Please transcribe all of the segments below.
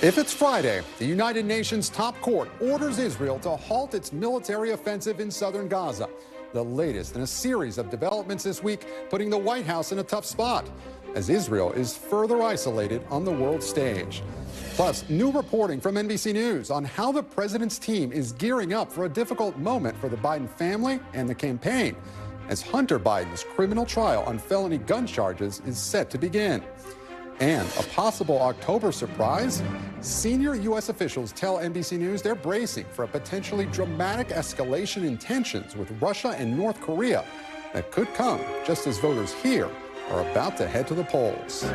If it's Friday, the United Nations top court orders Israel to halt its military offensive in southern Gaza. The latest in a series of developments this week, putting the White House in a tough spot as Israel is further isolated on the world stage. Plus, new reporting from NBC News on how the president's team is gearing up for a difficult moment for the Biden family and the campaign, as Hunter Biden's criminal trial on felony gun charges is set to begin. And a possible October surprise? Senior U.S. officials tell NBC News they're bracing for a potentially dramatic escalation in tensions with Russia and North Korea that could come just as voters here are about to head to the polls.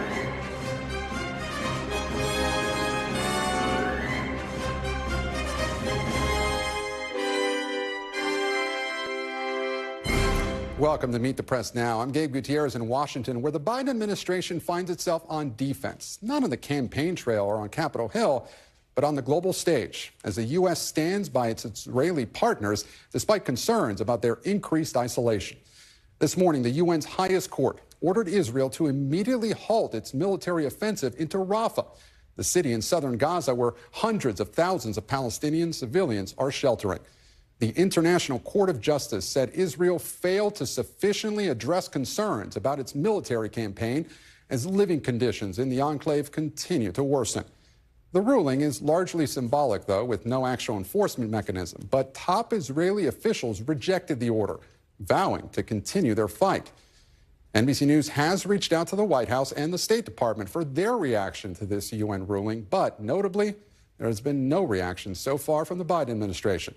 Welcome to Meet the Press Now. I'm Gabe Gutierrez in Washington, where the Biden administration finds itself on defense, not on the campaign trail or on Capitol Hill, but on the global stage, as the U.S. stands by its Israeli partners despite concerns about their increased isolation. This morning, the UN's highest court ordered Israel to immediately halt its military offensive into Rafah, the city in southern Gaza where hundreds of thousands of Palestinian civilians are sheltering. The International Court of Justice said Israel failed to sufficiently address concerns about its military campaign as living conditions in the enclave continue to worsen. The ruling is largely symbolic, though, with no actual enforcement mechanism. But top Israeli officials rejected the order, vowing to continue their fight. NBC News has reached out to the White House and the State Department for their reaction to this UN ruling, but notably, there has been no reaction so far from the Biden administration.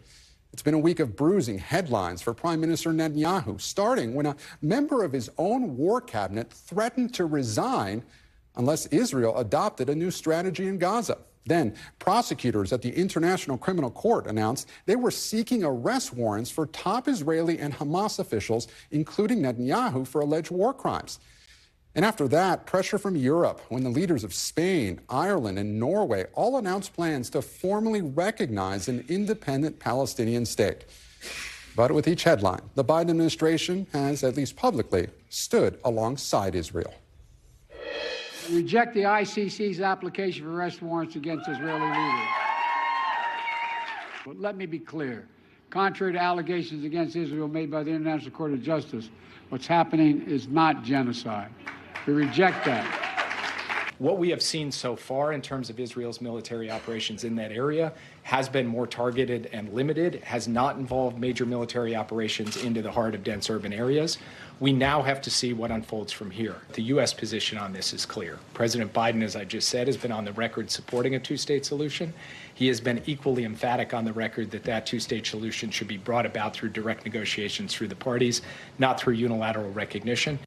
It's been a week of bruising headlines for Prime Minister Netanyahu, starting when a member of his own war cabinet threatened to resign unless Israel adopted a new strategy in Gaza. Then, prosecutors at the International Criminal Court announced they were seeking arrest warrants for top Israeli and Hamas officials, including Netanyahu, for alleged war crimes. And after that, pressure from Europe when the leaders of Spain, Ireland, and Norway all announced plans to formally recognize an independent Palestinian state. But with each headline, the Biden administration has, at least publicly, stood alongside Israel. Reject the ICC's application for arrest warrants against Israeli leaders. But let me be clear. Contrary to allegations against Israel made by the International Court of Justice, what's happening is not genocide. We reject that. What we have seen so far in terms of Israel's military operations in that area has been more targeted and limited, has not involved major military operations into the heart of dense urban areas. We now have to see what unfolds from here. The U.S. position on this is clear. President Biden, as I just said, has been on the record supporting a two-state solution. He has been equally emphatic on the record that that two-state solution should be brought about through direct negotiations through the parties, not through unilateral recognition.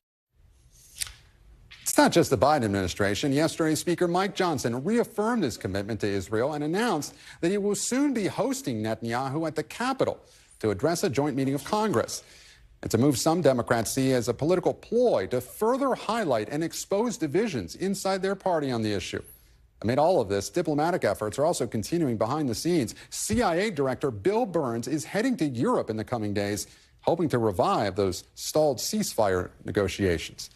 It's not just the Biden administration. Yesterday, Speaker Mike Johnson reaffirmed his commitment to Israel and announced that he will soon be hosting Netanyahu at the Capitol to address a joint meeting of Congress. It's a move some Democrats see as a political ploy to further highlight and expose divisions inside their party on the issue. Amid all of this, diplomatic efforts are also continuing behind the scenes. CIA Director Bill Burns is heading to Europe in the coming days, hoping to revive those stalled ceasefire negotiations.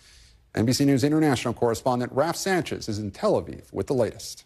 NBC News international correspondent Raf Sanchez is in Tel Aviv with the latest.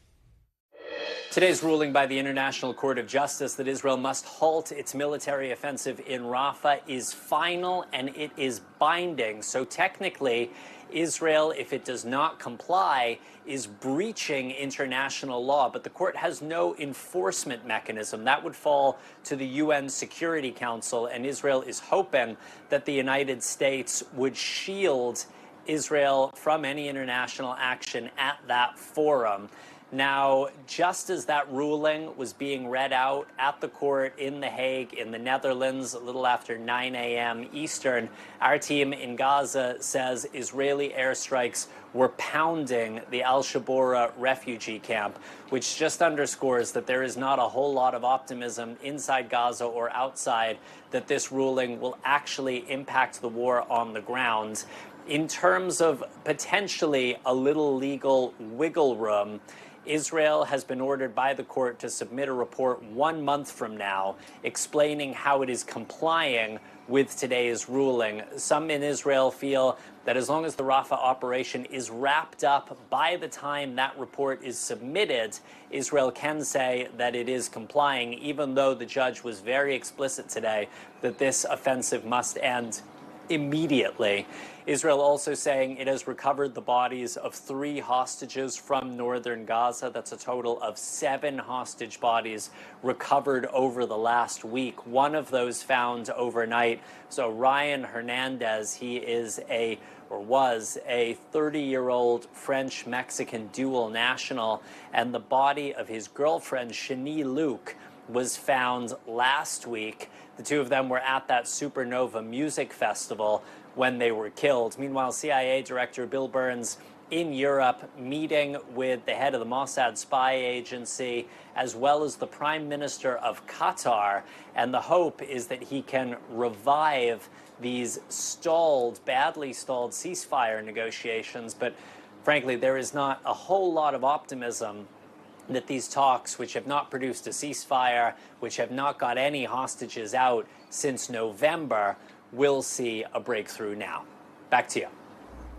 Today's ruling by the International Court of Justice that Israel must halt its military offensive in Rafah is final and it is binding. So technically, Israel, if it does not comply, is breaching international law. But the court has no enforcement mechanism. That would fall to the UN Security Council, and Israel is hoping that the United States would shield Israel from any international action at that forum. Now, just as that ruling was being read out at the court in The Hague in the Netherlands a little after 9 a.m. Eastern, our team in Gaza says Israeli airstrikes were pounding the Al-Shabura refugee camp, which just underscores that there is not a whole lot of optimism inside Gaza or outside that this ruling will actually impact the war on the ground. In terms of potentially a little legal wiggle room, Israel has been ordered by the court to submit a report 1 month from now explaining how it is complying with today's ruling. Some in Israel feel that as long as the Rafah operation is wrapped up by the time that report is submitted, Israel can say that it is complying, even though the judge was very explicit today that this offensive must end immediately. Israel also saying it has recovered the bodies of 3 hostages from northern Gaza. That's a total of 7 hostage bodies recovered over the last week. One of those found overnight. So Ryan Hernandez, he is was a 30-year-old French-Mexican dual national, and the body of his girlfriend, Shani Luke, was found last week. The two of them were at that Supernova music festival when they were killed. Meanwhile, CIA Director Bill Burns in Europe meeting with the head of the Mossad spy agency as well as the Prime Minister of Qatar. And the hope is that he can revive these badly stalled ceasefire negotiations. But frankly, there is not a whole lot of optimism that these talks, which have not produced a ceasefire, which have not got any hostages out since November, will see a breakthrough now. Back to you.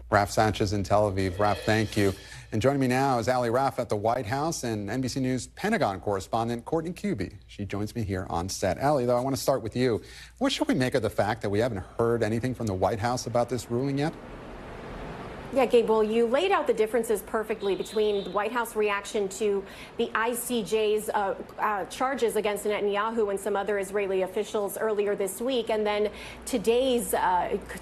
Raf Sanchez in Tel Aviv. Raf, thank you. And joining me now is Ali Raf at the White House and NBC News Pentagon correspondent Courtney Kube. She joins me here on set. Ali, though, I want to start with you. What should we make of the fact that we haven't heard anything from the White House about this ruling yet? Yeah, Gabe, well, you laid out the differences perfectly between the White House reaction to the ICJ's charges against Netanyahu and some other Israeli officials earlier this week, and then today's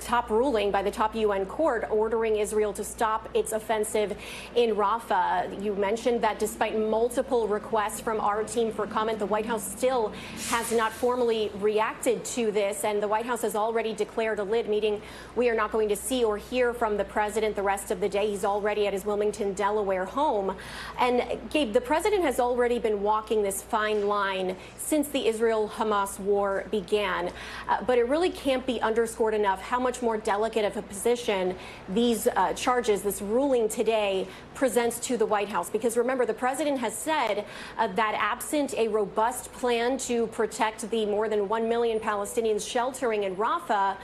top ruling by the top UN court ordering Israel to stop its offensive in Rafah. You mentioned that despite multiple requests from our team for comment, the White House still has not formally reacted to this, and the White House has already declared a lid, meaning we are not going to see or hear from the president the rest of the day. He's already at his Wilmington, Delaware home. And Gabe, the president has already been walking this fine line since the Israel-Hamas war began. But it really can't be underscored enough how much more delicate of a position these charges, this ruling today, presents to the White House. Because remember, the president has said that absent a robust plan to protect the more than 1 million Palestinians sheltering in Rafah,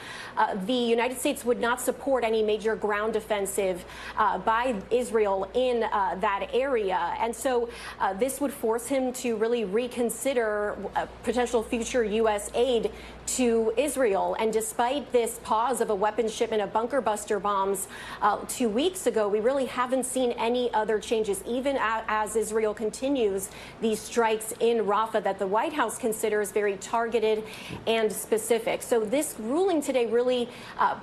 the United States would not support any major ground offensive by Israel in that area. And so this would force him to really reconsider potential future U.S. aid to Israel. And despite this pause of a weapons shipment of bunker buster bombs 2 weeks ago, we really haven't seen any other changes, even as Israel continues these strikes in Rafah that the White House considers very targeted and specific. So this ruling today really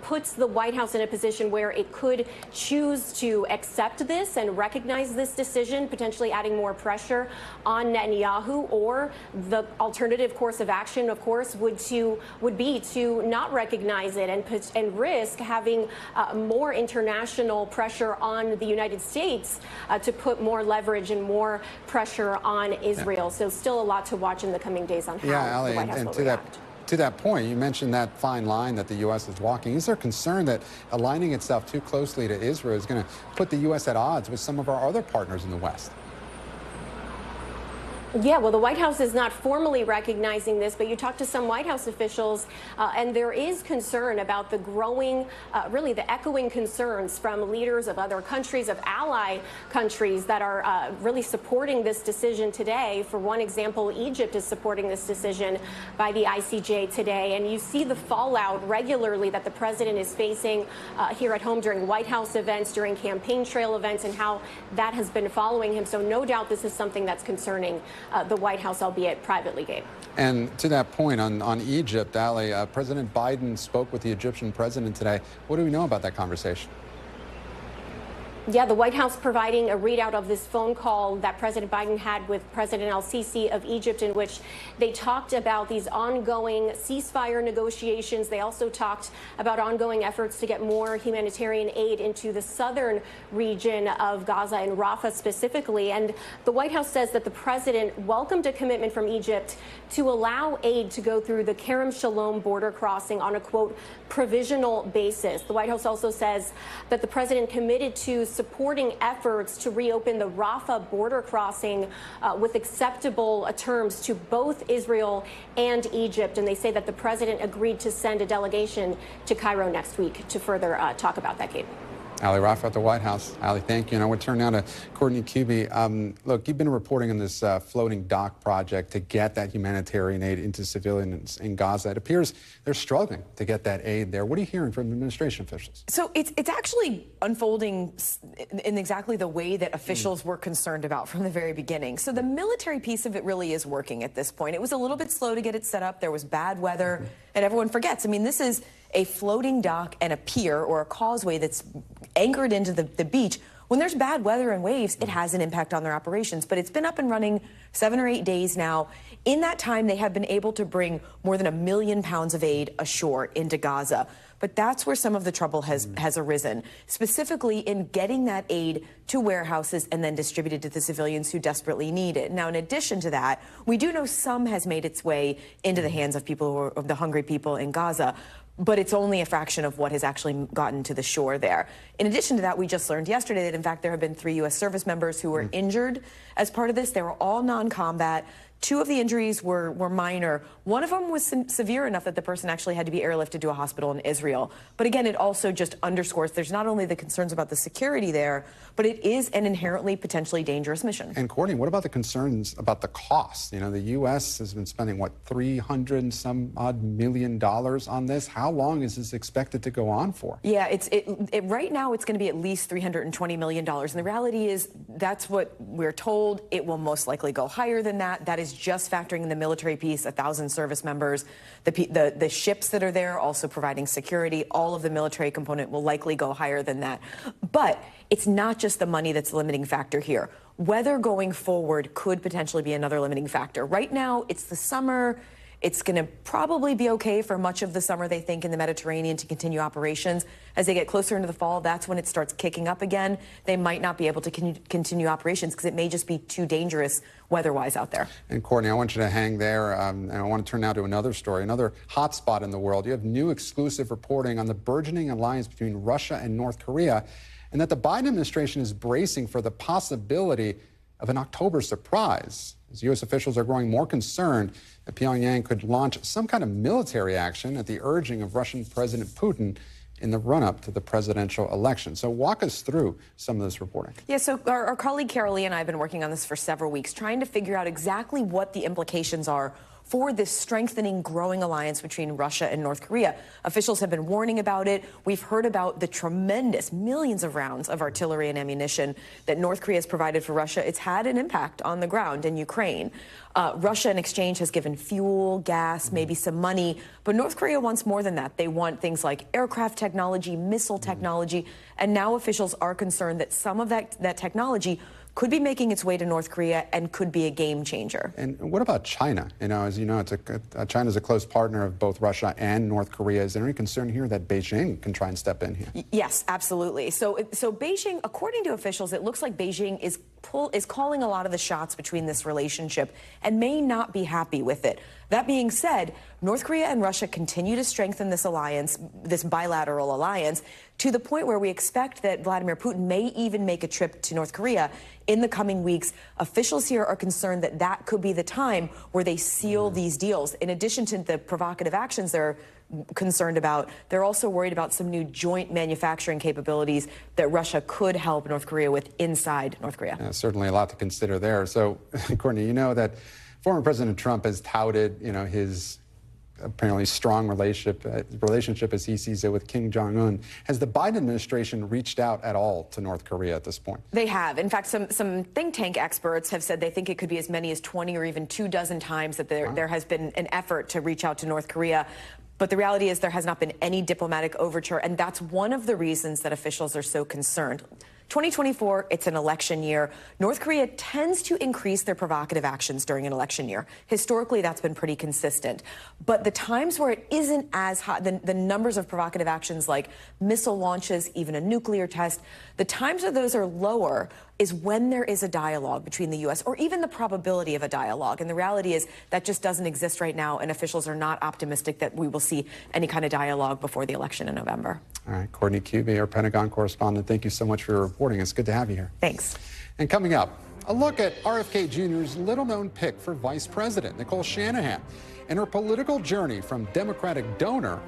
puts the White House in a position where it could choose to accept this and recognize this decision, potentially adding more pressure on Netanyahu, or the alternative course of action, of course, would be to not recognize it and risk having more international pressure on the United States to put more leverage and more pressure on Israel. So still a lot to watch in the coming days on how the White House will react. To that point, you mentioned that fine line that the U.S. is walking. Is there concern that aligning itself too closely to Israel is going to put the U.S. at odds with some of our other partners in the West? Yeah, well, the White House is not formally recognizing this, but you talk to some White House officials, and there is concern about the growing, really the echoing concerns from leaders of other countries, of ally countries that are really supporting this decision today. For one example, Egypt is supporting this decision by the ICJ today. And you see the fallout regularly that the president is facing here at home during White House events, during campaign trail events, and how that has been following him. So no doubt this is something that's concerning the White House, albeit privately, Gabe. And to that point on Egypt, Ali, President Biden spoke with the Egyptian president today. What do we know about that conversation? Yeah, the White House providing a readout of this phone call that President Biden had with President al-Sisi of Egypt, in which they talked about these ongoing ceasefire negotiations. They also talked about ongoing efforts to get more humanitarian aid into the southern region of Gaza and Rafah specifically. And the White House says that the president welcomed a commitment from Egypt to allow aid to go through the Kerem Shalom border crossing on a, quote, provisional basis. The White House also says that the president committed to supporting efforts to reopen the Rafah border crossing with acceptable terms to both Israel and Egypt. And they say that the president agreed to send a delegation to Cairo next week to further talk about that, Gabe. Ali Rafah at the White House. Ali, thank you. And I want to turn now to Courtney Kube. Look, you've been reporting on this floating dock project to get that humanitarian aid into civilians in Gaza. It appears they're struggling to get that aid there. What are you hearing from administration officials? So it's actually unfolding in exactly the way that officials were concerned about from the very beginning. So the military piece of it really is working at this point. It was a little bit slow to get it set up. There was bad weather, and everyone forgets. I mean, this is a floating dock and a pier or a causeway that's anchored into the beach. When there's bad weather and waves, it has an impact on their operations. But it's been up and running 7 or 8 days now. In that time, they have been able to bring more than 1 million pounds of aid ashore into Gaza. But that's where some of the trouble has arisen, specifically in getting that aid to warehouses and then distributed to the civilians who desperately need it. Now, in addition to that, we do know some has made its way into the hands of people who are, of the hungry people in Gaza. But it's only a fraction of what has actually gotten to the shore there. In addition to that, we just learned yesterday that, in fact, there have been 3 U.S. service members who were injured as part of this. They were all non-combat. 2 of the injuries were minor. One of them was severe enough that the person actually had to be airlifted to a hospital in Israel. But again, it also just underscores there's not only the concerns about the security there, but it is an inherently potentially dangerous mission. And Courtney, what about the concerns about the cost? You know, the U.S. has been spending, what, $300-some-odd million on this? How long is this expected to go on for? Yeah, right now it's going to be at least $320 million. And the reality is that's what we're told. It will most likely go higher than that. That is just factoring in the military piece, 1,000 service members, the ships that are there also providing security. All of the military component will likely go higher than that. But it's not just the money that's the limiting factor here. Weather going forward could potentially be another limiting factor. Right now, it's the summer. It's going to probably be okay for much of the summer, they think, in the Mediterranean to continue operations. As they get closer into the fall, that's when it starts kicking up again. They might not be able to continue operations because it may just be too dangerous weather-wise out there. And Courtney, I want you to hang there. And I want to turn now to another story, another hot spot in the world. You have new exclusive reporting on the burgeoning alliance between Russia and North Korea, and that the Biden administration is bracing for the possibility of an October surprise, as U.S. officials are growing more concerned that Pyongyang could launch some kind of military action at the urging of Russian President Putin in the run-up to the presidential election. So walk us through some of this reporting. Yeah, so our colleague Carol Lee and I have been working on this for several weeks, trying to figure out exactly what the implications are for this strengthening, growing alliance between Russia and North Korea. Officials have been warning about it. We've heard about the tremendous millions of rounds of artillery and ammunition that North Korea has provided for Russia. It's had an impact on the ground in Ukraine. Russia, in exchange, has given fuel, gas, maybe some money. But North Korea wants more than that. They want things like aircraft technology, missile technology. And now officials are concerned that some of that technology could be making its way to North Korea and could be a game changer. And what about China? You know, as you know, China's a close partner of both Russia and North Korea. Is there any concern here that Beijing can try and step in here? Yes, absolutely. So Beijing, according to officials, it looks like Beijing is calling a lot of the shots between this relationship and may not be happy with it. That being said, North Korea and Russia continue to strengthen this alliance, this bilateral alliance, to the point where we expect that Vladimir Putin may even make a trip to North Korea in the coming weeks. Officials here are concerned that that could be the time where they seal these deals. In addition to the provocative actions they're concerned about, they're also worried about some new joint manufacturing capabilities that Russia could help North Korea with inside North Korea. Yeah, certainly a lot to consider there. So, Courtney, you know that former President Trump has touted, you know, his apparently strong relationship as he sees it with Kim Jong-un. Has the Biden administration reached out at all to North Korea at this point? They have. In fact, some think tank experts have said they think it could be as many as 20 or even 24 times that there has been an effort to reach out to North Korea. But the reality is there has not been any diplomatic overture, and that's one of the reasons that officials are so concerned. 2024, it's an election year. North Korea tends to increase their provocative actions during an election year. Historically, that's been pretty consistent. But the times where it isn't as high, the numbers of provocative actions like missile launches, even a nuclear test, the times of those are lower. is when there is a dialogue between the U.S. or even the probability of a dialogue. And the reality is that just doesn't exist right now, and officials are not optimistic that we will see any kind of dialogue before the election in November. All right, Courtney Cube, our Pentagon correspondent, thank you so much for reporting. It's good to have you here. Thanks. And coming up, a look at RFK Jr.'s little-known pick for vice president, Nicole Shanahan, and her political journey from Democratic donor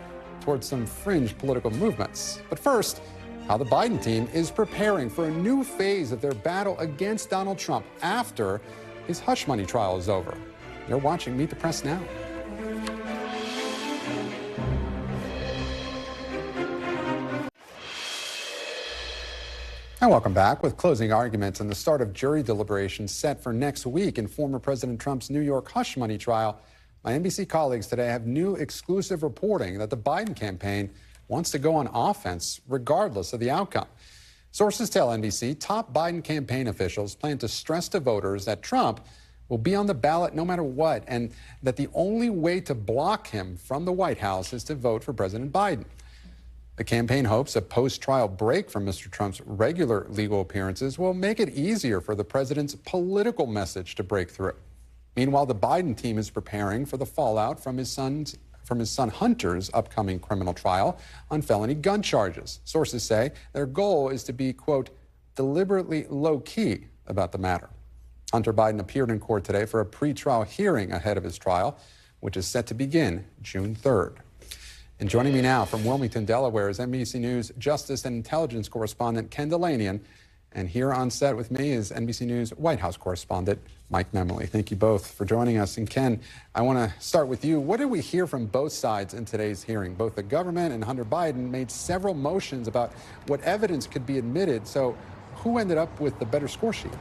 towards some fringe political movements. But first, how the Biden team is preparing for a new phase of their battle against Donald Trump after his hush money trial is over. You're watching Meet the Press now. And welcome back. With closing arguments and the start of jury deliberations set for next week in former President Trump's New York hush money trial, my NBC colleagues today have new exclusive reporting that the Biden campaign wants to go on offense regardless of the outcome. Sources tell NBC top Biden campaign officials plan to stress to voters that Trump will be on the ballot no matter what, and that the only way to block him from the White House is to vote for President Biden. The campaign hopes a post-trial break from Mr. Trump's regular legal appearances will make it easier for the president's political message to break through. Meanwhile, the Biden team is preparing for the fallout from his son Hunter's upcoming criminal trial on felony gun charges. Sources say their goal is to be, quote, deliberately low-key about the matter. Hunter Biden appeared in court today for a pretrial hearing ahead of his trial, which is set to begin June 3rd. And joining me now from Wilmington, Delaware, is NBC News Justice and Intelligence correspondent Ken Dilanian. And here on set with me is NBC News White House correspondent Mike Memoli. Thank you both for joining us. And Ken, I want to start with you. What did we hear from both sides in today's hearing? Both the government and Hunter Biden made several motions about what evidence could be admitted. So who ended up with the better score sheet?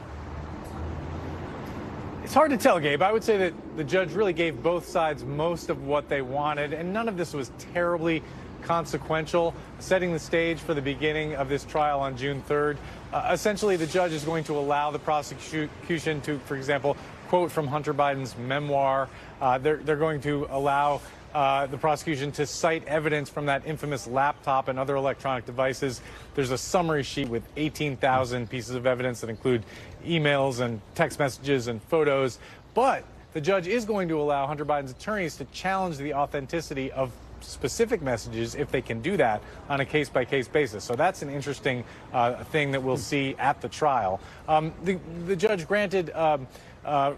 It's hard to tell, Gabe. I would say that the judge really gave both sides most of what they wanted, and none of this was terribly consequential, setting the stage for the beginning of this trial on June 3rd. Essentially, the judge is going to allow the prosecution to, for example, quote from Hunter Biden's memoir. They're going to allow the prosecution to cite evidence from that infamous laptop and other electronic devices. There's a summary sheet with 18,000 pieces of evidence that include emails and text messages and photos. But the judge is going to allow Hunter Biden's attorneys to challenge the authenticity of specific messages if they can do that on a case-by-case basis. So that's an interesting thing that we'll see at the trial. The judge granted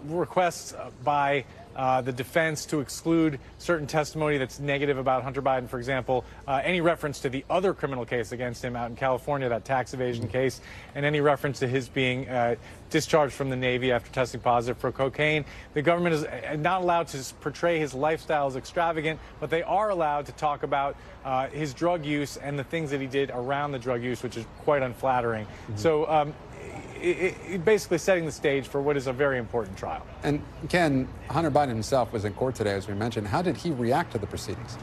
requests by the defense to exclude certain testimony that's negative about Hunter Biden, for example, any reference to the other criminal case against him out in California, that tax evasion case, and any reference to his being discharged from the Navy after testing positive for cocaine. The government is not allowed to portray his lifestyle as extravagant, but they are allowed to talk about his drug use and the things that he did around the drug use, which is quite unflattering. So basically setting the stage for what is a very important trial. And Ken, Hunter Biden himself was in court today, as we mentioned. How did he react to the proceedings?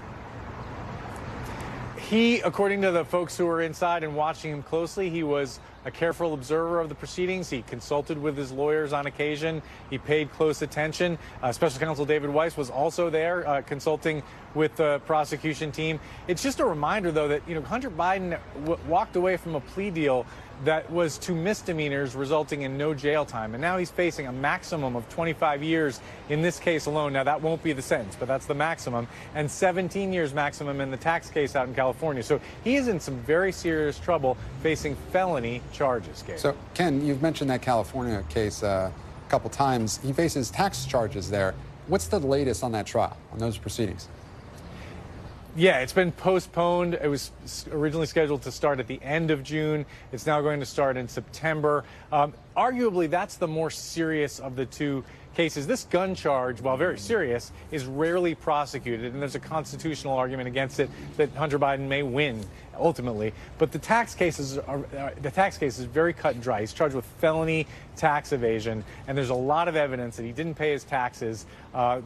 He, according to the folks who were inside and watching him closely, he was a careful observer of the proceedings. He consulted with his lawyers on occasion. He paid close attention. Special counsel David Weiss was also there consulting with the prosecution team. It's just a reminder, though, that Hunter Biden walked away from a plea deal that was to misdemeanors resulting in no jail time. And now he's facing a maximum of 25 years in this case alone. Now, that won't be the sentence, but that's the maximum, and 17 years maximum in the tax case out in California. So he is in some very serious trouble facing felony charges, Gabe. So, Ken, you've mentioned that California case a couple times. He faces tax charges there. What's the latest on that trial, on those proceedings? Yeah, it's been postponed. It was originally scheduled to start at the end of June. It's now going to start in September. Arguably, that's the more serious of the two cases. This gun charge, while very serious, is rarely prosecuted, and there's a constitutional argument against it that Hunter Biden may win ultimately. But the tax case is very cut and dry. He's charged with felony tax evasion, and there's a lot of evidence that he didn't pay his taxes.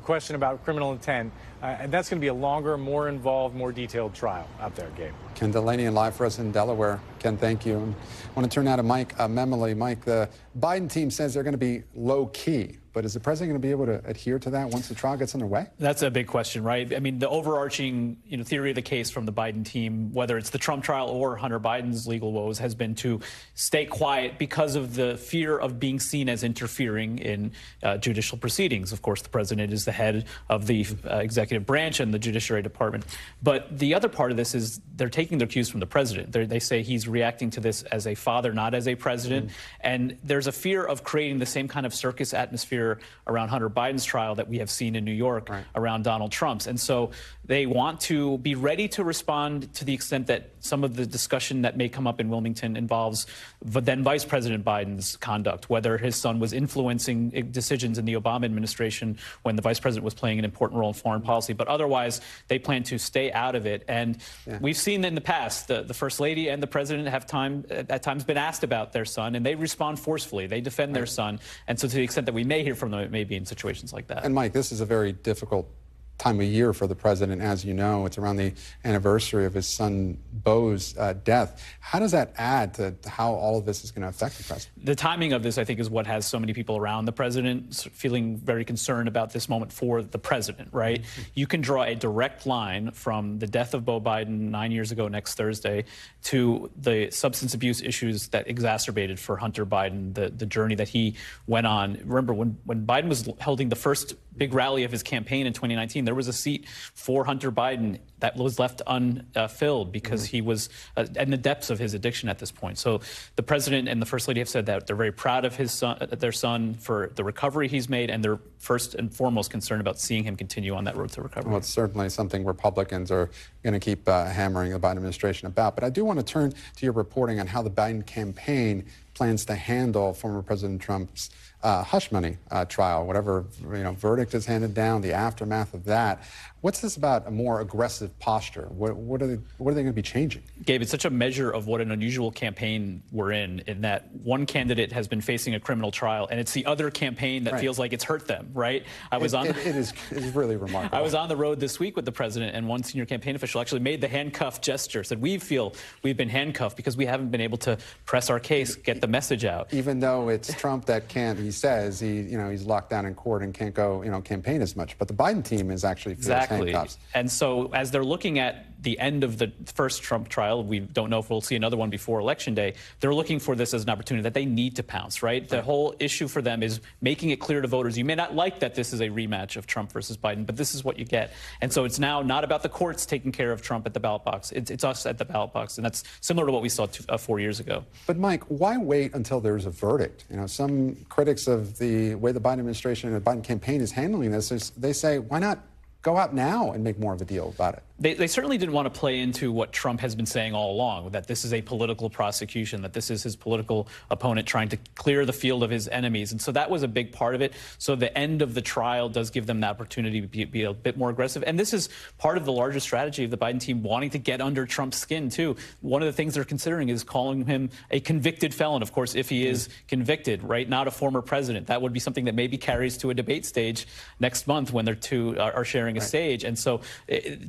Question about criminal intent, and that's going to be a longer, more involved, more detailed trial out there, Gabe. Ken Dilanian live for us in Delaware. Ken, thank you. And I want to turn now to Mike Memoli. Mike, the Biden team says they're going to be low-key but is the president going to be able to adhere to that once the trial gets underway? That's a big question, right? I mean, the overarching theory of the case from the Biden team, whether it's the Trump trial or Hunter Biden's legal woes, has been to stay quiet because of the fear of being seen as interfering in judicial proceedings. Of course, the president is the head of the executive branch and the Judiciary Department. But the other part of this is they're taking their cues from the president. They say he's reacting to this as a father, not as a president. And there's a fear of creating the same kind of circus atmosphere around Hunter Biden's trial that we have seen in New York around Donald Trump's. And so they want to be ready to respond to the extent that some of the discussion that may come up in Wilmington involves then Vice President Biden's conduct, whether his son was influencing decisions in the Obama administration when the vice president was playing an important role in foreign policy. But otherwise, they plan to stay out of it. And we've seen in the past, the First Lady and the president have at times been asked about their son, and they respond forcefully. They defend their son. And so to the extent that we may hear from them, it may be in situations like that. And Mike, this is a very difficult time of year for the president. As you know, it's around the anniversary of his son Beau's death. How does that add to how all of this is going to affect the president? The timing of this, I think, is what has so many people around the president feeling very concerned about this moment for the president, right? You can draw a direct line from the death of Beau Biden 9 years ago next Thursday to the substance abuse issues that exacerbated for Hunter Biden, the journey that he went on. Remember, when Biden was holding the first big rally of his campaign in 2019, there was a seat for Hunter Biden that was left unfilled because he was in the depths of his addiction at this point. So the president and the First Lady have said that they're very proud of their son for the recovery he's made, and they're first and foremost concerned about seeing him continue on that road to recovery. Well, it's certainly something Republicans are going to keep hammering the Biden administration about. But I do want to turn to your reporting on how the Biden campaign plans to handle former President Trump's hush money trial, whatever verdict is handed down, the aftermath of that. What's this about a more aggressive posture? What are they going to be changing? Gabe, it's such a measure of what an unusual campaign we're in that one candidate has been facing a criminal trial, and it's the other campaign that feels like it's hurt them, right? It is really remarkable. I was on the road this week with the president, and one senior campaign official actually made the handcuff gesture, said, we feel we've been handcuffed because we haven't been able to press our case, get the message out. Even though it's Trump that can't, he says he's locked down in court and can't go campaign as much, but the Biden team is actually handcuffs. And so as they're looking at the end of the first Trump trial, we don't know if we'll see another one before Election Day, they're looking for this as an opportunity that they need to pounce, right? The whole issue for them is making it clear to voters, you may not like that this is a rematch of Trump versus Biden, but this is what you get. And so it's now not about the courts taking care of Trump at the ballot box. It's us at the ballot box, and that's similar to what we saw 4 years ago. But Mike, why wait until there's a verdict? Some critics of the way the Biden administration and the Biden campaign is handling this, they say, why not go out now and make more of a deal about it? They certainly didn't want to play into what Trump has been saying all along, that this is a political prosecution, that this is his political opponent trying to clear the field of his enemies. And so that was a big part of it. So the end of the trial does give them the opportunity to be a bit more aggressive. And this is part of the larger strategy of the Biden team wanting to get under Trump's skin, too. One of the things they're considering is calling him a convicted felon, of course, if he is convicted, right? Not a former president. That would be something that maybe carries to a debate stage next month when they're two are sharing a stage. And so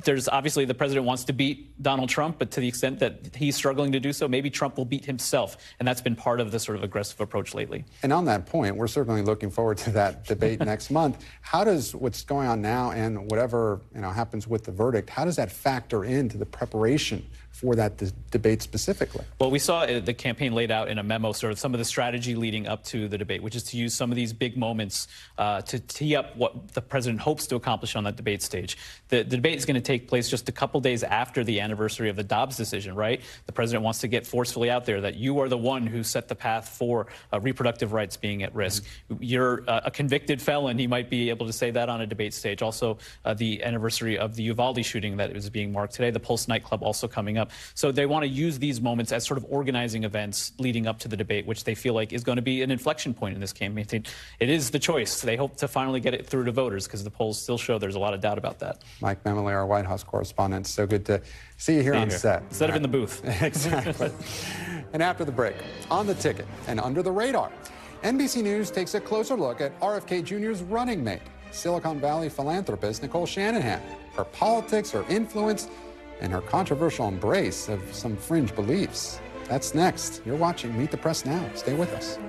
there's obviously the president wants to beat Donald Trump, but to the extent that he's struggling to do so, maybe Trump will beat himself. And that's been part of the sort of aggressive approach lately. And on that point, we're certainly looking forward to that debate next month. How does what's going on now and whatever happens with the verdict, how does that factor into the preparation for that debate specifically? Well, we saw the campaign laid out in a memo sort of some of the strategy leading up to the debate, which is to use some of these big moments to tee up what the president hopes to accomplish on that debate stage. The debate is going to take place just a couple days after the anniversary of the Dobbs decision, right? The president wants to get forcefully out there that you are the one who set the path for reproductive rights being at risk. You're a convicted felon. He might be able to say that on a debate stage. Also, the anniversary of the Uvalde shooting that is being marked today, the Pulse nightclub also coming up. So they want to use these moments as sort of organizing events leading up to the debate, which they feel like is going to be an inflection point in this campaign. It is the choice. They hope to finally get it through to voters because the polls still show there's a lot of doubt about that. Mike Memoli, our White House correspondent. So good to see you here on set. Instead of in the booth. Exactly. And after the break, on the ticket and under the radar, NBC News takes a closer look at RFK Jr.'s running mate, Silicon Valley philanthropist Nicole Shanahan, her politics, her influence, and her controversial embrace of some fringe beliefs. That's next. You're watching Meet the Press Now. Stay with us.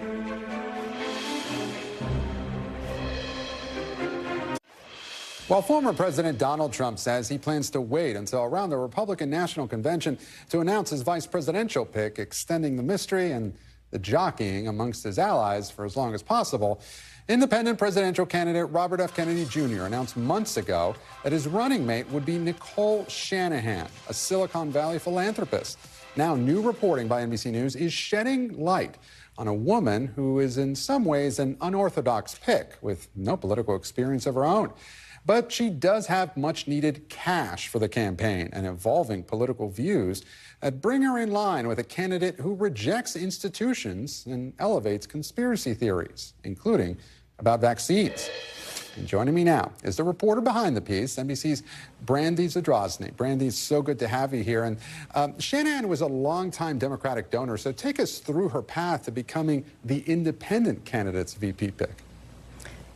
While former President Donald Trump says he plans to wait until around the Republican National Convention to announce his vice presidential pick, extending the mystery and the jockeying amongst his allies for as long as possible, independent presidential candidate Robert F. Kennedy Jr. announced months ago that his running mate would be Nicole Shanahan, a Silicon Valley philanthropist. Now, new reporting by NBC News is shedding light on a woman who is in some ways an unorthodox pick with no political experience of her own. But she does have much needed cash for the campaign and evolving political views that bring her in line with a candidate who rejects institutions and elevates conspiracy theories, including about vaccines. And joining me now is the reporter behind the piece, NBC's Brandy Zadrozny. Brandy, it's so good to have you here. And Shanahan was a longtime Democratic donor, so take us through her path to becoming the independent candidate's VP pick.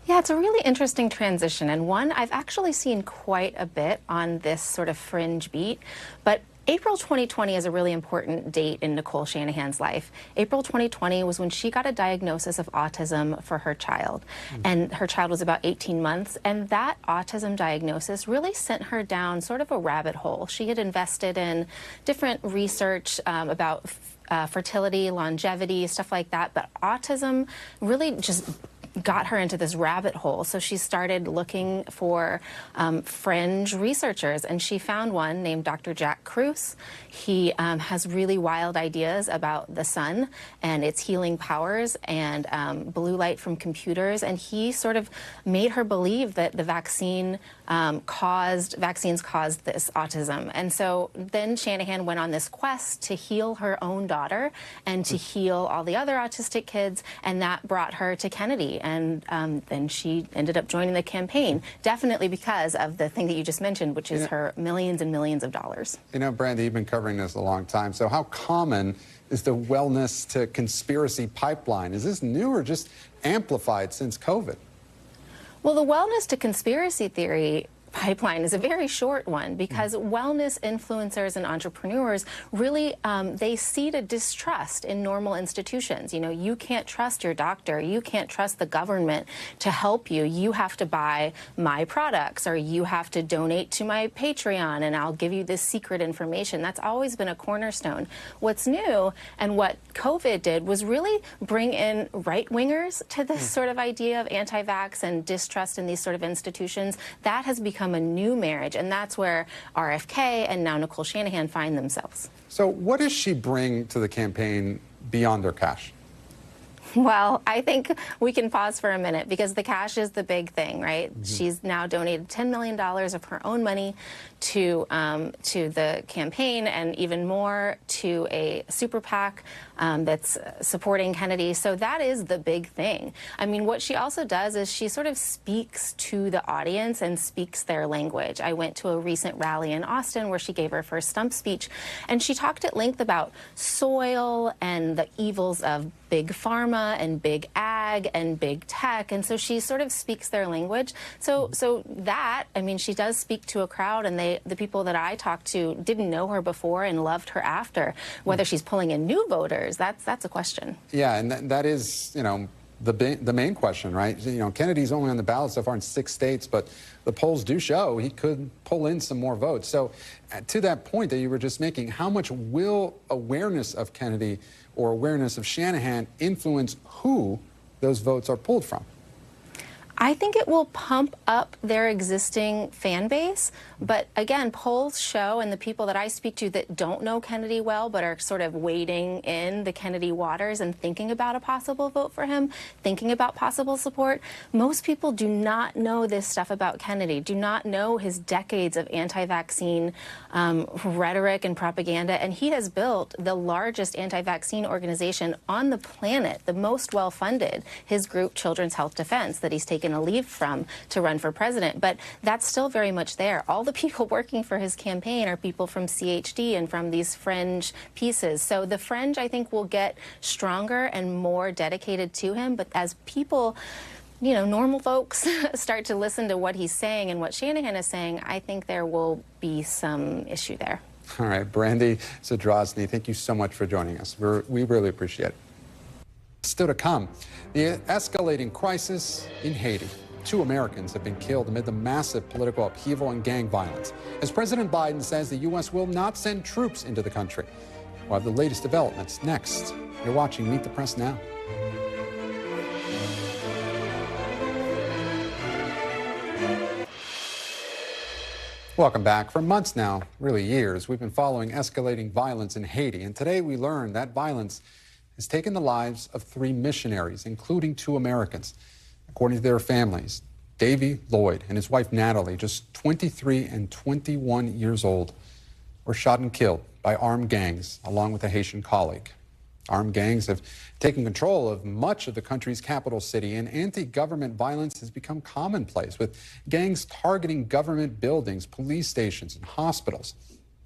Yeah, it's a really interesting transition, and one I've actually seen quite a bit on this sort of fringe beat. But April 2020 is a really important date in Nicole Shanahan's life. April 2020 was when she got a diagnosis of autism for her child. And her child was about 18 months. And that autism diagnosis really sent her down sort of a rabbit hole. She had invested in different research about fertility, longevity, stuff like that. But autism really just got her into this rabbit hole. So she started looking for fringe researchers, and she found one named Dr. Jack Kruse. He has really wild ideas about the sun and its healing powers and blue light from computers, and he sort of made her believe that the vaccines caused this autism. And so then Shanahan went on this quest to heal her own daughter and to heal all the other autistic kids, and that brought her to Kennedy. And then she ended up joining the campaign, definitely because of the thing that you just mentioned, which is her millions and millions of dollars. You know, Brandy, you've been covering this a long time. So how common is the wellness to conspiracy pipeline? Is this new or just amplified since COVID? Well, the wellness to conspiracy theory pipeline is a very short one because wellness influencers and entrepreneurs really, they seed a distrust in normal institutions. You know, you can't trust your doctor. You can't trust the government to help you. You have to buy my products, or you have to donate to my Patreon and I'll give you this secret information. That's always been a cornerstone. What's new and what COVID did was really bring in right-wingers to this sort of idea of anti-vax and distrust in these sort of institutions. That has become a new marriage, and that's where RFK and now Nicole Shanahan find themselves. So what does she bring to the campaign beyond her cash? Well, I think we can pause for a minute because the cash is the big thing, right? She's now donated $10 million of her own money to the campaign, and even more to a super PAC that's supporting Kennedy. So that is the big thing. I mean, what she also does is she sort of speaks to the audience and speaks their language. I went to a recent rally in Austin where she gave her first stump speech, and she talked at length about soil and the evils of big pharma and big ag and big tech, and so she sort of speaks their language. So that, I mean, she does speak to a crowd, and the people that I talked to didn't know her before and loved her after. Whether she's pulling in new voters, that's a question. Yeah, and that is, you know, the main question, right? You know, Kennedy's only on the ballot so far in 6 states, but the polls do show he could pull in some more votes. So to that point that you were just making, how much will awareness of Kennedy or awareness of Shanahan influence who those votes are pulled from? I think it will pump up their existing fan base. But again, polls show, and the people that I speak to that don't know Kennedy well but are sort of wading in the Kennedy waters and thinking about a possible vote for him, thinking about possible support, most people do not know this stuff about Kennedy, do not know his decades of anti-vaccine rhetoric and propaganda. And he has built the largest anti-vaccine organization on the planet, the most well-funded, his group Children's Health Defense, that he's taken a leave from to run for president. But that's still very much there. All the people working for his campaign are people from CHD and from these fringe pieces. So the fringe, I think, will get stronger and more dedicated to him. But as people, you know, normal folks start to listen to what he's saying and what Shanahan is saying, I think there will be some issue there. All right, Brandy Zadrozny, thank you so much for joining us. We really appreciate it. Still to come, the escalating crisis in Haiti. 2 Americans have been killed amid the massive political upheaval and gang violence. As President Biden says the U.S. will not send troops into the country. We'll have the latest developments next. You're watching Meet the Press Now. Welcome back. For months now, really years, we've been following escalating violence in Haiti. And today we learned that violence has taken the lives of 3 missionaries, including 2 Americans. According to their families, Davy Lloyd and his wife Natalie, just 23 and 21 years old, were shot and killed by armed gangs along with a Haitian colleague. Armed gangs have taken control of much of the country's capital city, and anti-government violence has become commonplace, with gangs targeting government buildings, police stations, and hospitals.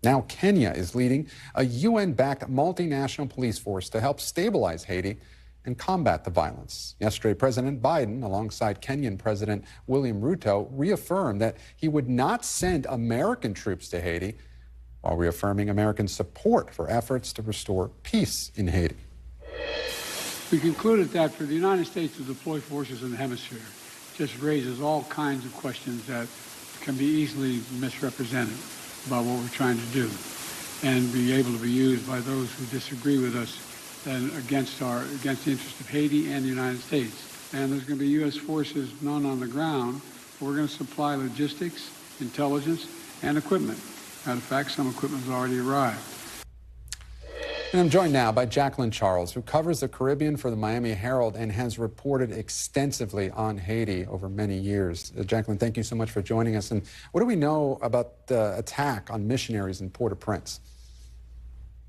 Now Kenya is leading a UN-backed multinational police force to help stabilize Haiti and combat the violence. Yesterday, President Biden, alongside Kenyan President William Ruto, reaffirmed that he would not send American troops to Haiti, while reaffirming American support for efforts to restore peace in Haiti. We concluded that for the United States to deploy forces in the hemisphere just raises all kinds of questions that can be easily misrepresented about what we're trying to do and be able to be used by those who disagree with us and against the interest of Haiti and the United States. And there's going to be U.S. forces, none on the ground, but we're going to supply logistics, intelligence, and equipment. Matter of fact, some equipment has already arrived. And I'm joined now by Jacqueline Charles, who covers the Caribbean for the Miami Herald and has reported extensively on Haiti over many years. Jacqueline, thank you so much for joining us. And what do we know about the attack on missionaries in Port-au-Prince?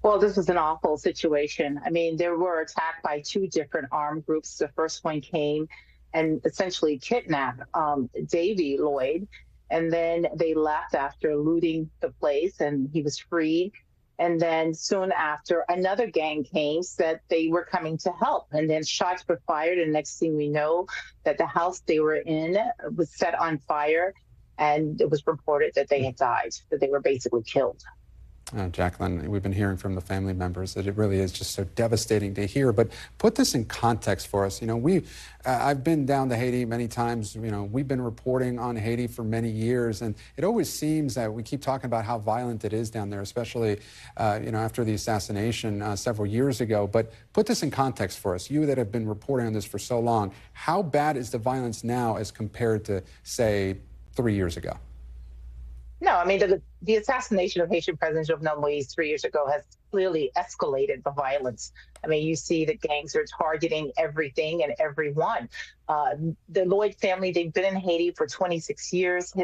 Well, this was an awful situation. I mean, they were attacked by 2 different armed groups. The first one came and essentially kidnapped Davy Lloyd. And then they left after looting the place, and he was freed. And then soon after, another gang came, said they were coming to help. And then shots were fired. And next thing we know, that the house they were in was set on fire. And it was reported that they had died, that they were basically killed. Jacqueline, we've been hearing from the family members that it really is just so devastating to hear. But put this in context for us. You know, I've been down to Haiti many times. You know, we've been reporting on Haiti for many years, and it always seems that we keep talking about how violent it is down there, especially, you know, after the assassination several years ago. But put this in context for us. You that have been reporting on this for so long, how bad is the violence now as compared to, say, 3 years ago? No, I mean, the assassination of Haitian President Jovenel Moïse 3 years ago has clearly escalated the violence. I mean, you see the gangs are targeting everything and everyone. The Lloyd family, they've been in Haiti for 26 years.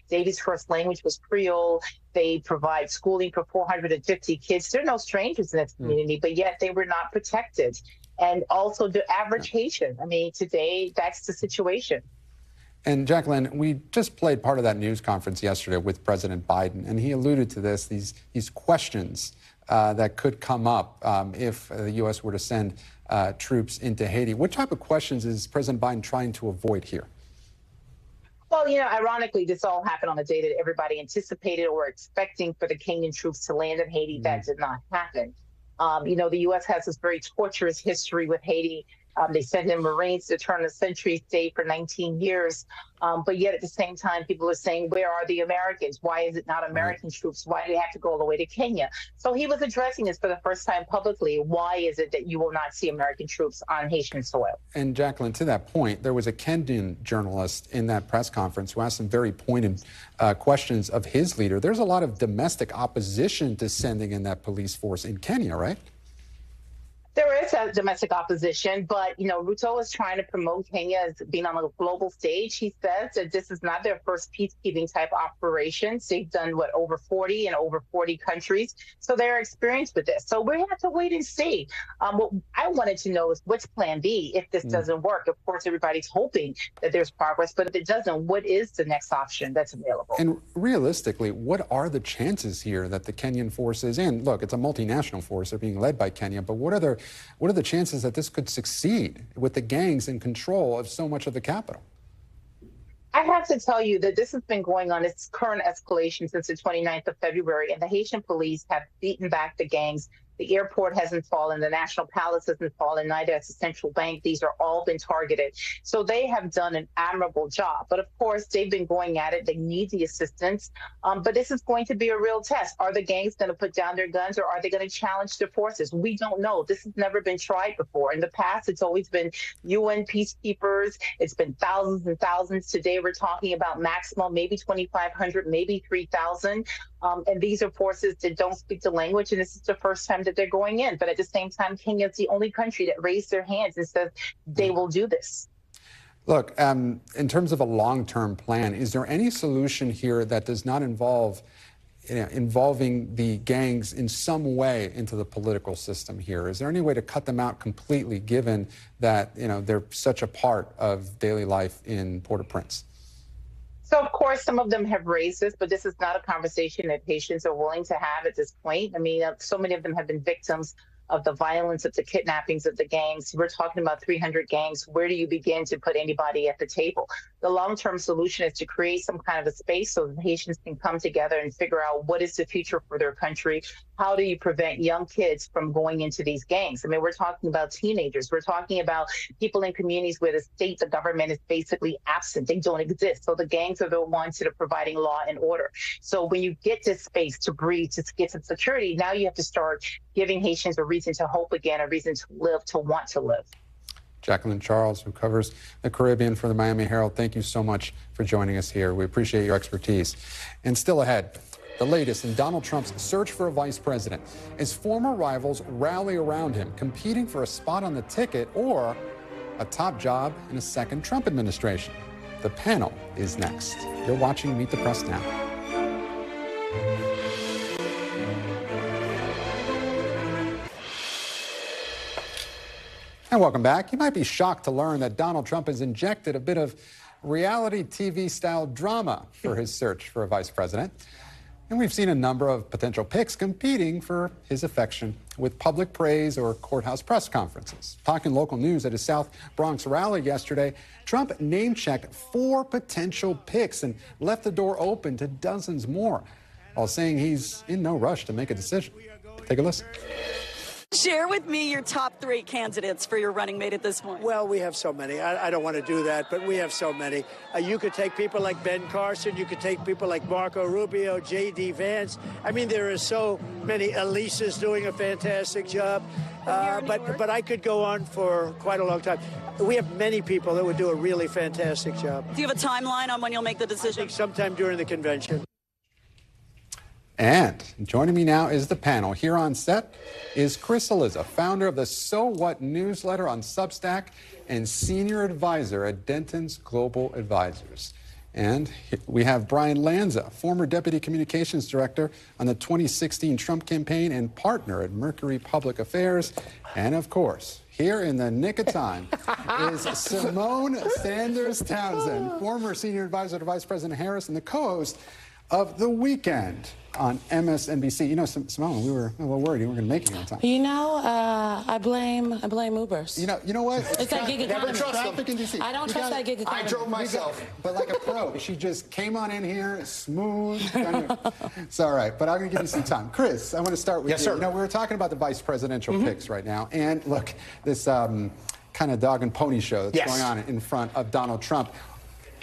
Davy's first language was Creole. They provide schooling for 450 kids. They're no strangers in this community, but yet they were not protected. And also the average Haitian. I mean, today, that's the situation. And Jacqueline, we just played part of that news conference yesterday with President Biden, and he alluded to this, these questions that could come up if the U.S. were to send troops into Haiti. What type of questions is President Biden trying to avoid here? Well, you know, ironically, this all happened on the day that everybody anticipated or expecting for the Kenyan troops to land in Haiti. That did not happen. You know, the U.S. has this very torturous history with Haiti. They sent in Marines to turn the century state for 19 years. But yet at the same time, people are saying, where are the Americans? Why is it not American troops? Why do they have to go all the way to Kenya? So he was addressing this for the first time publicly. Why is it that you will not see American troops on Haitian soil? And Jacqueline, to that point, there was a Kenyan journalist in that press conference who asked some very pointed questions of his leader. There's a lot of domestic opposition to sending in that police force in Kenya, right? There is a domestic opposition, but, you know, Ruto is trying to promote Kenya as being on a global stage. He says that this is not their first peacekeeping type operations. They've done, over 40 in over 40 countries. So they're experienced with this. So we have to wait and see. What I wanted to know is what's plan B if this doesn't work. Of course, everybody's hoping that there's progress, but if it doesn't, what is the next option that's available? And realistically, what are the chances here that the Kenyan forces, and look, it's a multinational force, they're being led by Kenya, but what are the chances that this could succeed with the gangs in control of so much of the capital? I have to tell you that this has been going on, its current escalation since the 29th of February, and the Haitian police have beaten back the gangs The airport hasn't fallen. The National Palace hasn't fallen. Neither has the central bank. These are all been targeted. So they have done an admirable job. But of course, they've been going at it. They need the assistance. But this is going to be a real test. Are the gangs going to put down their guns, or are they going to challenge the forces? We don't know. This has never been tried before. In the past, it's always been UN peacekeepers. It's been thousands and thousands. Today, we're talking about maximum, maybe 2,500, maybe 3,000. And these are forces that don't speak the language, and this is the first time that they're going in. But at the same time, Kenya is the only country that raised their hands and says they will do this. Look, in terms of a long-term plan, is there any solution here that does not involve involving the gangs in some way into the political system here? Is there any way to cut them out completely, given that they're such a part of daily life in Port-au-Prince? So, of course, some of them have raised this, but this is not a conversation that Haitians are willing to have at this point. I mean, so many of them have been victims of the violence, of the kidnappings, of the gangs. We're talking about 300 gangs. Where do you begin to put anybody at the table? The long-term solution is to create some kind of a space so that Haitians can come together and figure out what is the future for their country. How do you prevent young kids from going into these gangs? I mean, we're talking about teenagers. We're talking about people in communities where the government is basically absent. They don't exist. So the gangs are the ones that are providing law and order. So when you get this space to breathe, to get some security, now you have to start giving Haitians a reason to hope again, a reason to live, to want to live. Jacqueline Charles, who covers the Caribbean for the Miami Herald, thank you so much for joining us here. We appreciate your expertise. And still ahead, the latest in Donald Trump's search for a vice president, as former rivals rally around him, competing for a spot on the ticket or a top job in a second Trump administration. The panel is next. You're watching Meet the Press Now. And welcome back. You might be shocked to learn that Donald Trump has injected a bit of reality TV-style drama for his search for a vice president. And we've seen a number of potential picks competing for his affection with public praise or courthouse press conferences. Talking local news at his South Bronx rally yesterday, Trump name-checked 4 potential picks and left the door open to dozens more, while saying he's in no rush to make a decision. Take a listen. Share with me your top 3 candidates for your running mate at this point. Well, we have so many. I don't want to do that, but we have so many. You could take people like Ben Carson. You could take people like Marco Rubio, J.D. Vance. I mean, there are so many. Elisa's doing a fantastic job. But I could go on for quite a long time. We have many people that would do a really fantastic job. Do you have a timeline on when you'll make the decision? I think sometime during the convention. And joining me now is the panel. Here on set is Cillizza, founder of the So What newsletter on Substack and senior advisor at Denton's Global Advisors. And we have Bryan Lanza, former deputy communications director on the 2016 Trump campaign and partner at Mercury Public Affairs. And of course, here in the nick of time is Symone Sanders Townsend, former senior advisor to Vice President Harris and the co-host of The Weekend on MSNBC. You know, Symone, we were a little worried you weren't going to make it on time. You know, I blame Ubers. You know what? It's that gig economy. Traffic in DC. I don't trust that gig economy. I drove myself. But like a pro. She just came on in here, smooth. It's all right, but I'm going to give you some time. Chris, I want to start with you. Sir. You know, we were talking about the vice presidential picks right now. And look, this kind of dog and pony show that's going on in front of Donald Trump.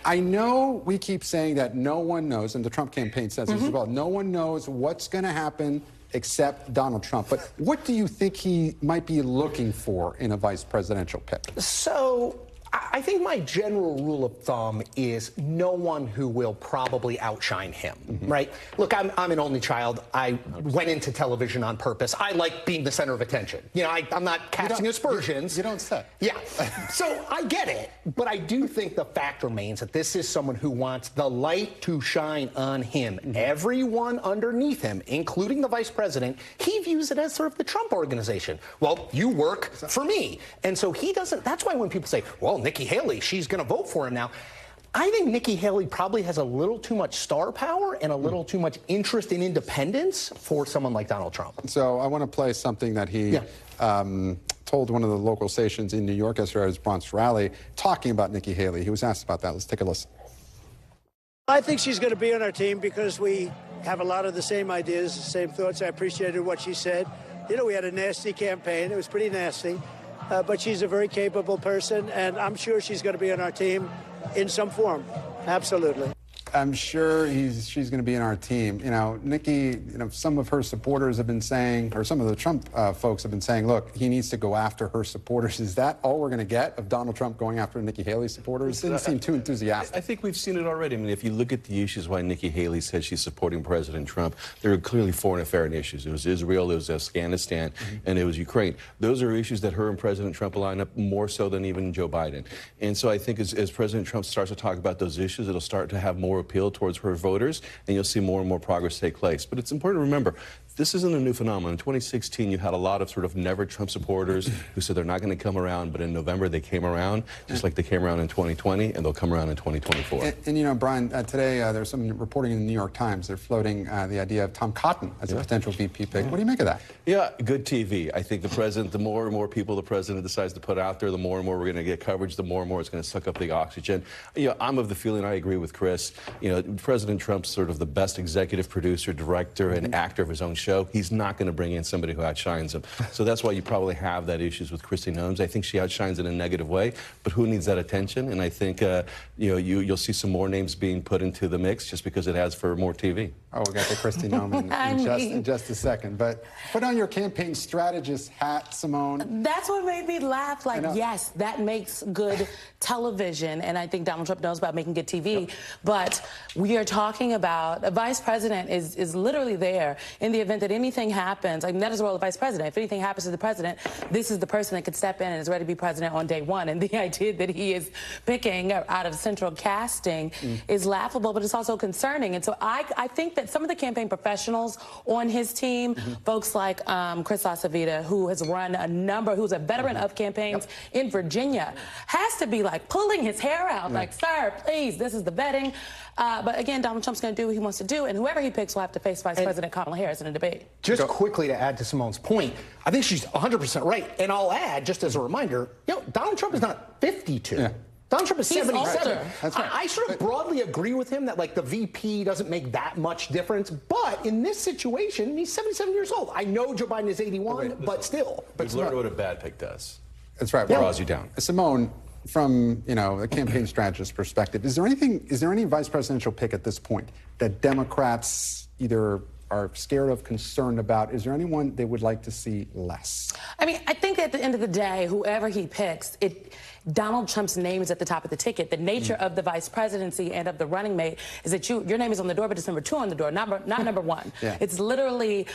I know we keep saying that no one knows, and the Trump campaign says this as well, no one knows what's going to happen except Donald Trump. But what do you think he might be looking for in a vice presidential pick? So I think my general rule of thumb is no one who will probably outshine him, right? Look, I'm an only child. I went into television on purpose. I like being the center of attention. You know, I'm not casting aspersions. You don't say. Yeah. So I get it. But I do think the fact remains that this is someone who wants the light to shine on him. Everyone underneath him, including the vice president, he views it as sort of the Trump organization. Well, you work for me. And so he doesn't. That's why when people say, well, Nikki Haley, she's going to vote for him now. I think Nikki Haley probably has a little too much star power and a little too much interest in independence for someone like Donald Trump. So I want to play something that he told one of the local stations in New York yesterday at his Bronx rally, talking about Nikki Haley. He was asked about that. Let's take a listen. I think she's going to be on our team because we have a lot of the same ideas, the same thoughts. I appreciated what she said. You know, we had a nasty campaign. It was pretty nasty. But she's a very capable person, and I'm sure she's going to be on our team in some form. Absolutely. I'm sure she's going to be in our team. You know, Nikki, some of her supporters have been saying, or some of the Trump folks have been saying, look, he needs to go after her supporters. Is that all we're going to get of Donald Trump going after Nikki Haley's supporters? Didn't seem too enthusiastic. I think we've seen it already. I mean, if you look at the issues why Nikki Haley said she's supporting President Trump, there are clearly foreign affairs issues. It was Israel, it was Afghanistan, and it was Ukraine. Those are issues that her and President Trump line up more so than even Joe Biden. And so I think as President Trump starts to talk about those issues, it'll start to have more appeal towards her voters, and you'll see more and more progress take place. But it's important to remember, this isn't a new phenomenon. In 2016, you had a lot of sort of never Trump supporters who said they're not going to come around, but in November they came around, just like they came around in 2020, and they'll come around in 2024. And you know, Bryan, today there's some reporting in the New York Times. They're floating the idea of Tom Cotton as a potential VP pick. What do you make of that? Yeah, good TV. I think the president, the more and more people the president decides to put out there, the more and more we're going to get coverage, the more and more it's going to suck up the oxygen. You know, I'm of the feeling, I agree with Chris, you know, President Trump's sort of the best executive producer, director, and actor of his own show. He's not going to bring in somebody who outshines him. So that's why you probably have that issues with Kristi Noem. I think she outshines in a negative way, but who needs that attention? And I think, you know, you'll see some more names being put into the mix just because it has for more TV. Oh, we'll get to Kristi Noem in just a second. But put on your campaign strategist hat, Symone. That's what made me laugh. Like, yes, that makes good television, and I think Donald Trump knows about making good TV. Yep. But we are talking about a vice president is literally there in the event that anything happens. I mean, that is the role of vice president. If anything happens to the president, this is the person that could step in and is ready to be president on day one. And the idea that he is picking out of central casting is laughable, but it's also concerning. And so I think that some of the campaign professionals on his team, folks like Chris LaCivita, who has run a number, who's a veteran of campaigns in Virginia, has to be like pulling his hair out, like, sir, please, this is the vetting. But again, Donald Trump's going to do what he wants to do, and whoever he picks will have to face Vice President Kamala Harris in a debate. Just quickly to add to Simone's point, I think she's 100% right. And I'll add, just as a reminder, you know, Donald Trump is not 52. Yeah. Donald Trump is 77. That's right. I sort of broadly agree with him that, like, the VP doesn't make that much difference. But in this situation, he's 77 years old. I know Joe Biden is 81, but still. We've learned what a bad pick does. That's right. It draws you down. Symone, from, you know, a campaign strategist perspective, is there any vice presidential pick at this point that Democrats either are scared of, concerned about? Is there anyone they would like to see less? I mean, I think at the end of the day, whoever he picks, Donald Trump's name is at the top of the ticket. The nature of the vice presidency and of the running mate is that your name is on the door, but it's number 2 on the door, not number 1. Yeah. It's literally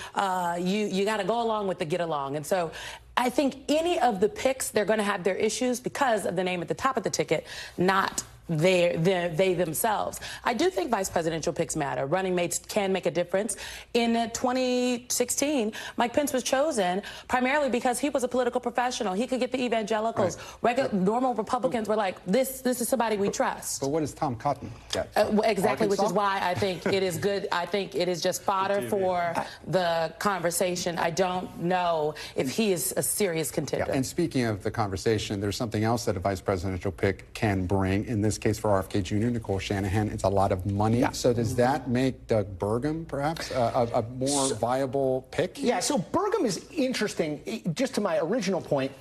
you got to go along with the get along. And so I think any of the picks, they're going to have their issues because of the name at the top of the ticket, not they themselves. I do think vice presidential picks matter. Running mates can make a difference. In 2016, Mike Pence was chosen primarily because he was a political professional. He could get the evangelicals. Right. Normal Republicans were like, this is somebody we trust. But what does Tom Cotton get? Exactly, which is why I think it is good. I think it is just fodder for the conversation. I don't know if he is a serious contender. Yeah. And speaking of the conversation, there's something else that a vice presidential pick can bring. In this case for RFK Jr., Nicole Shanahan, it's a lot of money. Yeah. So does that make Doug Burgum perhaps a more viable pick? Yeah, so Burgum is interesting. Just to my original point,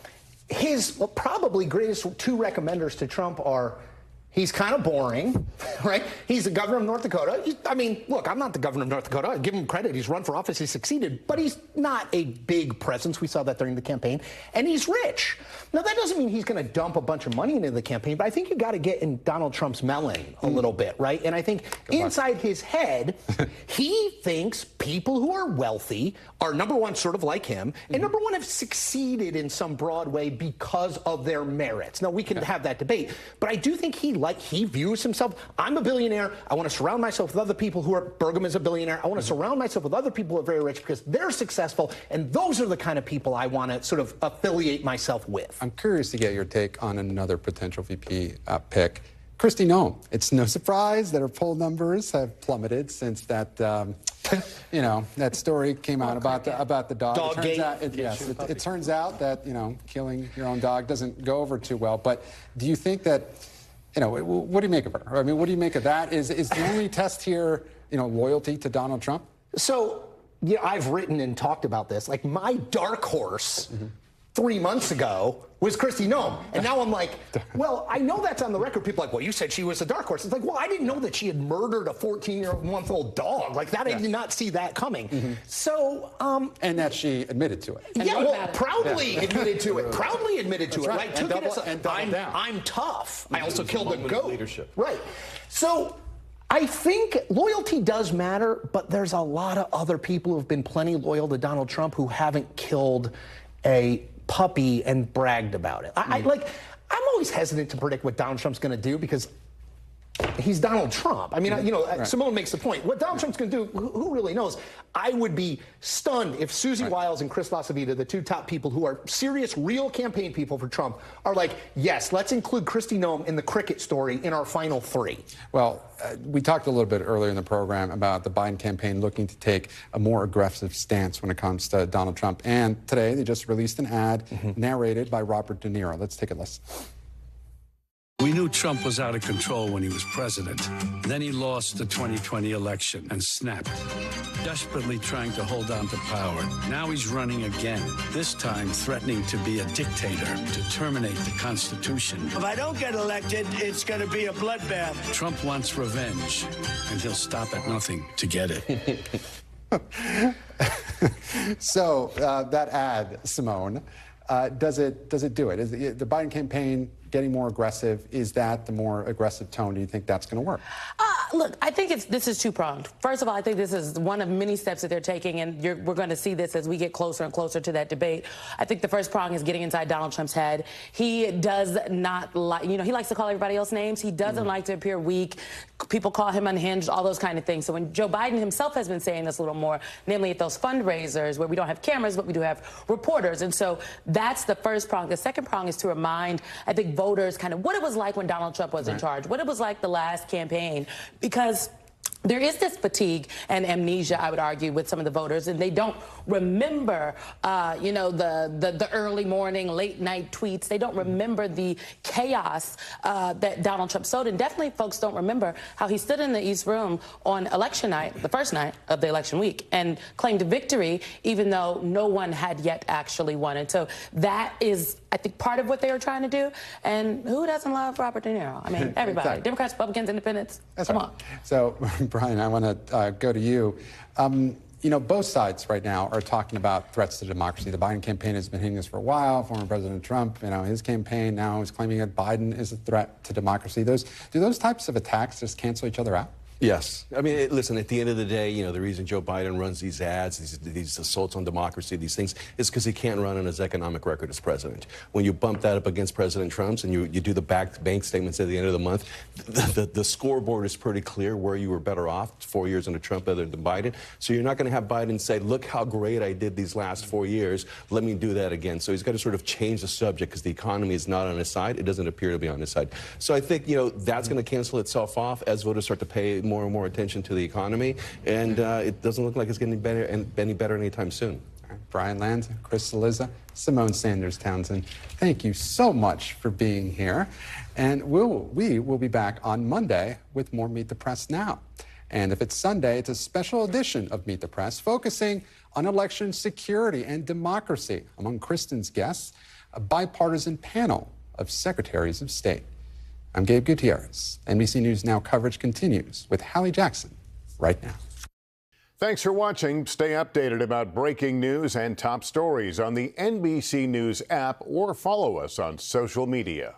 his probably greatest 2 recommenders to Trump are, he's kind of boring, right? He's the governor of North Dakota. I mean, look, I'm not the governor of North Dakota. I give him credit. He's run for office. He succeeded. But he's not a big presence. We saw that during the campaign. And he's rich. Now, that doesn't mean he's going to dump a bunch of money into the campaign, but I think you got to get in Donald Trump's melon a little bit, right? And I think inside his head, he thinks people who are wealthy are, number one, sort of like him, and number one, have succeeded in some broad way because of their merits. Now, we can have that debate, but I do think he views himself, I'm a billionaire, I want to surround myself with other people who are, Burgum is a billionaire, I want to surround myself with other people who are very rich because they're successful, and those are the kind of people I want to sort of affiliate myself with. I'm curious to get your take on another potential VP pick, Kristi Noem. It's no surprise that her poll numbers have plummeted since that, you know, that story came out about the dog. It turns out that, you know, killing your own dog doesn't go over too well. But do you think that, you know, what do you make of her? I mean, what do you make of that? Is the only test here, you know, loyalty to Donald Trump? So yeah, I've written and talked about this. Like, my dark horse 3 months ago was Kristi Noem. And now I'm like, well, I know that's on the record. People are like, well, you said she was a dark horse. It's like, well, I didn't know that she had murdered a 14-month-old dog. Like that, I did not see that coming. So, and that she admitted to it. Yeah, well, proudly admitted to it. Proudly admitted to it. Right. Right. And Took it double, as and double down. I'm tough. I also killed a goat. Leadership. Right. So I think loyalty does matter, but there's a lot of other people who have been plenty loyal to Donald Trump who haven't killed a puppy and bragged about it. I'm always hesitant to predict what Donald Trump's going to do because he's Donald Trump. I mean, Symone makes the point. What Donald Trump's going to do, who really knows? I would be stunned if Susie Wiles and Chris LaCivita, the two top people who are serious, real campaign people for Trump, are like, yes, let's include Kristi Noem in the cricket story in our final three. Well, we talked a little bit earlier in the program about the Biden campaign looking to take a more aggressive stance when it comes to Donald Trump. And today they just released an ad narrated by Robert De Niro. Let's take a listen. We knew Trump was out of control when he was president. Then he lost the 2020 election and snapped, desperately trying to hold on to power. Now he's running again, this time threatening to be a dictator, to terminate the Constitution. If I don't get elected, it's going to be a bloodbath. Trump wants revenge, and he'll stop at nothing to get it. So that ad, Symone, does it do it? Is the Biden campaign getting more aggressive? Is that the more aggressive tone? Do you think that's going to work? Look, I think this is two-pronged. First of all, I think this is one of many steps that they're taking, and we're going to see this as we get closer and closer to that debate. I think the first prong is getting inside Donald Trump's head. He does not like, he likes to call everybody else names. He doesn't like to appear weak. People call him unhinged, all those kind of things. So when Joe Biden himself has been saying this a little more, namely at those fundraisers where we don't have cameras, but we do have reporters. And so that's the first prong. The second prong is to remind, I think, voters kind of what it was like when Donald Trump was in charge, what it was like the last campaign, because there is this fatigue and amnesia, I would argue, with some of the voters, and they don't remember, the early morning, late night tweets. They don't remember the chaos that Donald Trump sowed, and definitely folks don't remember how he stood in the East Room on election night, the first night of the election week, and claimed victory, even though no one had yet actually won. And so that is, I think, part of what they were trying to do. And who doesn't love Robert De Niro? I mean, everybody. Exactly. Democrats, Republicans, Independents. Come on. So, Bryan, I want to go to you. Both sides right now are talking about threats to democracy. The Biden campaign has been hitting this for a while. Former President Trump, his campaign now is claiming that Biden is a threat to democracy. Do those types of attacks just cancel each other out? Yes. I mean, listen, at the end of the day, the reason Joe Biden runs these ads, these assaults on democracy, these things, is because he can't run on his economic record as president. When you bump that up against President Trump's and you do the bank statements at the end of the month, the scoreboard is pretty clear where you were better off 4 years under Trump other than Biden. So you're not going to have Biden say, look how great I did these last 4 years. Let me do that again. So he's got to sort of change the subject because the economy is not on his side. It doesn't appear to be on his side. So I think, that's going to cancel itself off as voters start to pay more and more attention to the economy, and it doesn't look like it's getting better any better anytime soon. Bryan, Lanza, Chris Cillizza, Symone Sanders Townsend, thank you so much for being here. And we will be back on Monday with more Meet the Press Now. And if it's Sunday, it's a special edition of Meet the Press focusing on election security and democracy. Among Kristen's guests, a bipartisan panel of secretaries of state. I'm Gabe Gutierrez. NBC News Now coverage continues with Hallie Jackson right now. Thanks for watching. Stay updated about breaking news and top stories on the NBC News app or follow us on social media.